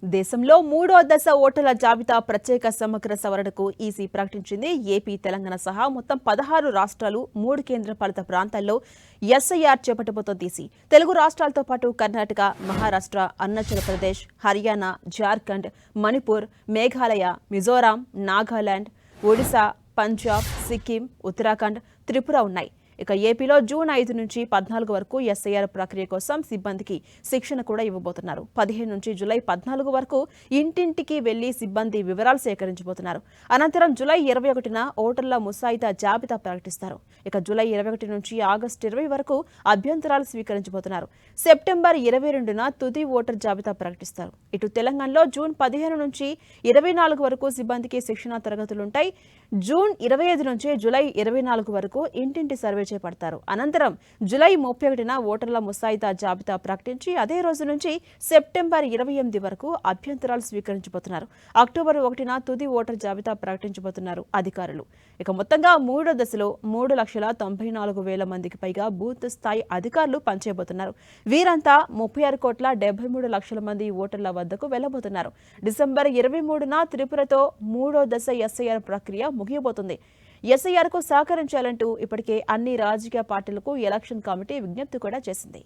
దేశంలో మూడో దశ ఓటర్ల జాబితా ప్రత్యేక సమగ్ర సవరణకు ఈసీ ప్రకటించింది. ఏపీ, తెలంగాణ సహా మొత్తం 16 రాష్ట్రాలు, 3 కేంద్రపాలిత ప్రాంతాల్లో ఎస్ఐఆర్ చేపట్టబోతోంది ఈసీ. తెలుగు రాష్ట్రాలతో పాటు కర్ణాటక, మహారాష్ట్ర, అరుణాచల్ ప్రదేశ్, హర్యానా, జార్ఖండ్, మణిపూర్, మేఘాలయ, మిజోరాం, నాగాలాండ్, ఒడిశా, పంజాబ్, సిక్కిం, ఉత్తరాఖండ్, త్రిపుర ఉన్నాయి. ఇక ఏపీలో జూన్ 5 నుంచి 14 వరకు ఎస్ఐఆర్ ప్రక్రియ కోసం సిబ్బందికి శిక్షణ కూడా ఇవ్వబోతున్నారు. 15 నుంచి జూలై 14 వరకు ఇంటింటికి వెళ్లి సిబ్బంది వివరాలు సేకరించబోతున్నారు. అనంతరం జూలై 21న ఓటర్ల ముసాయిదా జాబితా ప్రకటిస్తారు. ఇక జూలై 21 నుంచి ఆగస్టు 20 వరకు అభ్యంతరాలు స్వీకరించబోతున్నారు. సెప్టెంబర్ 22న తుది ఓటర్ జాబితా ప్రకటిస్తారు. ఇటు తెలంగాణలో జూన్ 15 నుంచి 24 వరకు సిబ్బందికి శిక్షణా తరగతులుంటాయి. జూన్ 25 నుంచి జూలై 24 వరకు ఇంటింటి సర్వే చేపడతారు. అనంతరం జూలై 31న ఓటర్ల ముసాయిదా జాబితా ప్రకటించి అదే రోజు నుంచి సెప్టెంబర్ 28 వరకు అభ్యంతరాలు స్వీకరించబోతున్నారు. అక్టోబర్ 1న తుది ఓటర్ జాబితా ప్రకటించబోతున్నారు అధికారులు. ఇక మొత్తంగా మూడో దశలో 3,94,000 మందికి పైగా బూత్ స్థాయి అధికారులు పనిచేయబోతున్నారు. వీరంతా 36,73,00,000 మంది ఓటర్ల వద్దకు వెళ్లబోతున్నారు. డిసెంబర్ 23న త్రిపురతో మూడో దశ ఎస్ఐఆర్ ప్రక్రియ ముగియబోతుంది. ఎస్ఐఆర్కు సహకరించాలంటూ ఇప్పటికే అన్ని రాజకీయ పార్టీలకు ఎలక్షన్ కమిటీ విజ్ఞప్తి కూడా చేసింది.